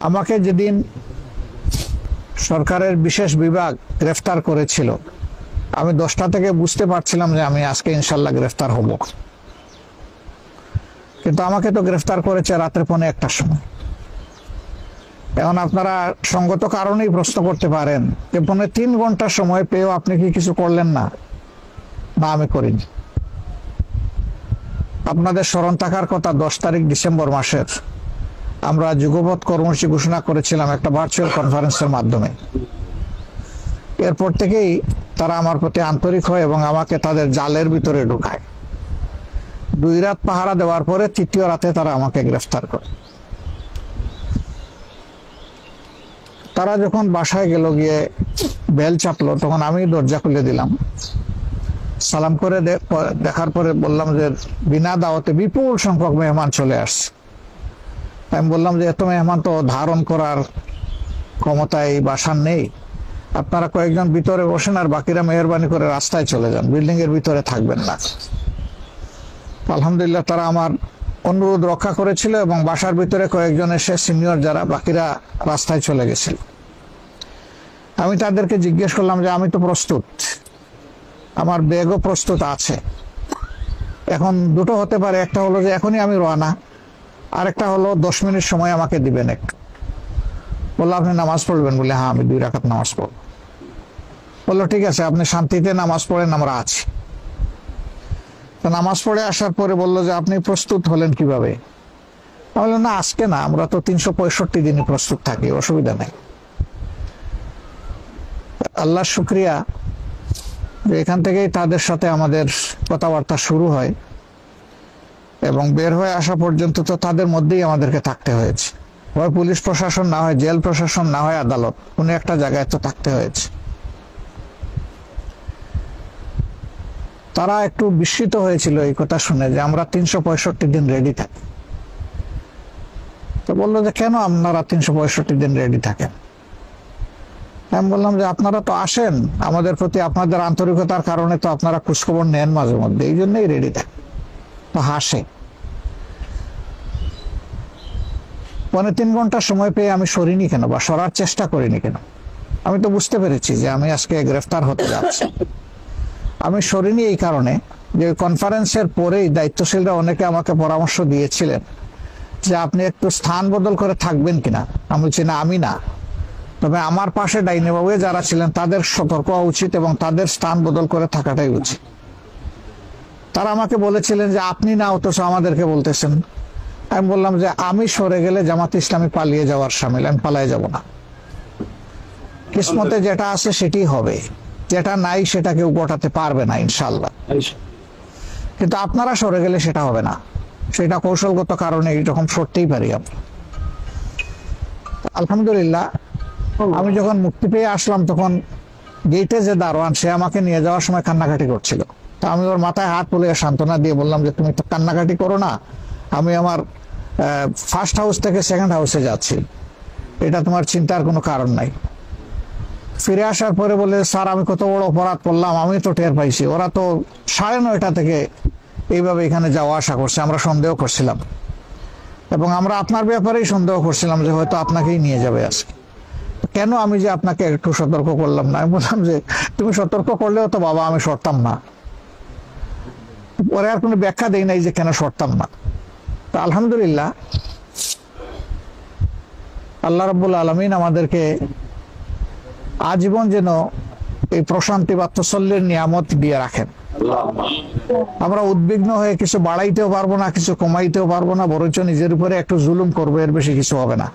আমাকে যেদিন সরকারের বিশেষ বিভাগ গ্রেফতার করেছিল, আমি 10টা থেকে বুঝতে পারছিলাম যে আমি আজকে ইনশাল্লাহ গ্রেফতার হব, কিন্তু আমাকে তো গ্রেফতার করেছে রাত্রে 1:45টার সময়। এখন আপনারা সঙ্গত কারণেই প্রশ্ন করতে পারেন যে 3 ঘন্টা সময় পেয়েও আপনি কি কিছু করলেন না? না, আমি করিনি। আপনাদের স্মরণ থাকার কথা, 10 তারিখ ডিসেম্বর মাসের আমরা যুগপৎ কর্মসূচি ঘোষণা করেছিলাম একটা ভার্চুয়াল কনফারেন্সের মাধ্যমে। এরপর থেকেই তারা আমার প্রতি আন্তরিক হয় এবং আমাকে তাদের জালের ভিতরে ঢুকায়। 2 রাত পাহারা দেওয়ার পরে 3য় রাতে তারা আমাকে গ্রেফতার করে। তারা যখন বাসায় গেল, গিয়ে বেল চাপলো, তখন আমি দরজা খুলে দিলাম। সালাম করে দেখার পরে বললাম যে বিনা দাওয়াতে বিপুল সংখ্যক মেহমান চলে আসছে। আমি বললাম যে এত মেহমান তো ধারণ করার ক্ষমতা এই বাসার নেই, আপনারা কয়েকজন ভিতরে বসেন আর বাকিরা মেহরবানি করে রাস্তায় চলে যান, বিল্ডিং এর ভিতরে থাকবেন না। আলহামদুলিল্লাহ তারা আমার অনুরোধ রক্ষা করেছিল এবং বাসার ভিতরে কয়েকজন এসে সিনিয়র যারা, বাকিরা রাস্তায় চলে গেছিল। আমি তাদেরকে জিজ্ঞেস করলাম যে আমি তো প্রস্তুত, আমার ব্যাগও প্রস্তুত আছে। এখন দুটো হতে পারে, একটা হলো যে এখনই আমি রওনা, আরেকটা হলো 10 মিনিট সময় আমাকে দিবেন। বললো আপনি নামাজ পড়বেন? বলে হ্যাঁ, আমি 2 রাকাত নামাজ পড়ব। বললো ঠিক আছে, আপনি শান্তিতে নামাজ পড়েন, আমরা আছি। তো নামাজ পড়ে আসার পরে বললো যে আপনি প্রস্তুত হলেন কিভাবে? আমি বললাম না, আজকে না, আমরা তো 365 দিনই প্রস্তুত থাকি, অসুবিধা নেই। আল্লাহর শুকরিয়া যে এখান থেকেই তাদের সাথে আমাদের কথাবার্তা শুরু হয় এবং বের হয়ে আসা পর্যন্ত তো তাদের মধ্যেই আমাদেরকে থাকতে হয়েছে। হয় পুলিশ প্রশাসন, না হয় জেল প্রশাসন, না হয় আদালত, কোনো একটা জায়গায় তো থাকতে হয়েছে। তারা একটু বিস্মিত হয়েছিল এই কথা শুনে যে আমরা 365 দিন রেডি থাকি। তো বললো যে কেন আপনারা 365 দিন রেডি থাকেন? আমি বললাম যে আপনারা তো আসেন, আমাদের প্রতি আপনাদের আন্তরিকতার কারণে তো আপনারা খোঁজখবর নেন মাঝে মধ্যে, এই জন্যই রেডি থাকে। তো হাসে। 3.5 ঘন্টা সময় পেয়ে আমি সরিনি কেন বা সরার চেষ্টা করিনি কেন? আমি তো বুঝতে পেরেছি যে আমি আজকে গ্রেফতার হতে যাচ্ছি। আমি সরিনি এই কারণে যে কনফারেন্সের পরেই দায়িত্বশীলরা অনেকে আমাকে পরামর্শ দিয়েছিলেন যে আপনি একটু স্থান বদল করে থাকবেন কিনা। আমি বলছি না, আমি না, তবে আমার পাশে ডাইনেবাবু যারা ছিলেন তাদের সতর্ক হওয়া উচিত এবং তাদের স্থান বদল করে থাকাটাই উচিত। তারা আমাকে বলেছিলেন যে আপনি না, অথচ আমাদেরকে বলতেছেন। আমি বললাম যে আমি সরে গেলে জামাত ইসলামী পালিয়ে যাওয়ার সামিল, আমি পালিয়ে যাব না। কিসমতে যেটা আছে সেটি হবে, যেটা নাই সেটা কেউ গোটাতে পারবে না ইনশাল্লাহ। কিন্তু আপনারা সরে গেলে সেটা হবে না, সেটা কৌশলগত কারণে এরকম সরতেই পারি আমরা। আলহামদুলিল্লাহ আমি যখন মুক্তি পেয়ে আসলাম তখন গেটে যে দারোয়ান, সে আমাকে নিয়ে যাওয়ার সময় কান্নাকাটি করছিল। তা আমি ওর মাথায় হাত তুলে সান্ত্বনা দিয়ে বললাম যে তুমি তো কান্নাকাটি করো না, আমি আমার ফার্স্ট হাউস থেকে সেকেন্ড হাউসে যাচ্ছি, এটা তোমার চিন্তার কোনো কারণ নাই। ফিরে আসার পরে বলে স্যার আমি কত বড় অপরাধ করলাম, আমি তো টের পাইছি, ওরা তো 9:30 থেকে এইভাবে এখানে যাওয়া আসা করছে, আমরা সন্দেহ করছিলাম এবং আমরা আপনার ব্যাপারেই সন্দেহ করছিলাম যে হয়তো আপনাকেই নিয়ে যাবে আজকে। কেন আমি যে আপনাকে একটু সতর্ক করলাম না? আমি বললাম যে তুমি সতর্ক করলেও তো বাবা আমি সরতাম না। পরে আর কোনো ব্যাখ্যা দেই নাই যে কেন সরতাম না। তো আলহামদুলিল্লাহ আল্লাহ রাব্বুল আলামিন আমাদেরকে আজীবন যেন এই প্রশান্তি বা তসল্লির নিয়ামত দিয়ে রাখেন। আমরা উদ্বিগ্ন হয়ে কিছু বাড়াইতেও পারবো না, কিছু কমাইতেও পারবো না, বরঞ্চ নিজের উপরে একটু জুলুম করবো, এর বেশি কিছু হবে না।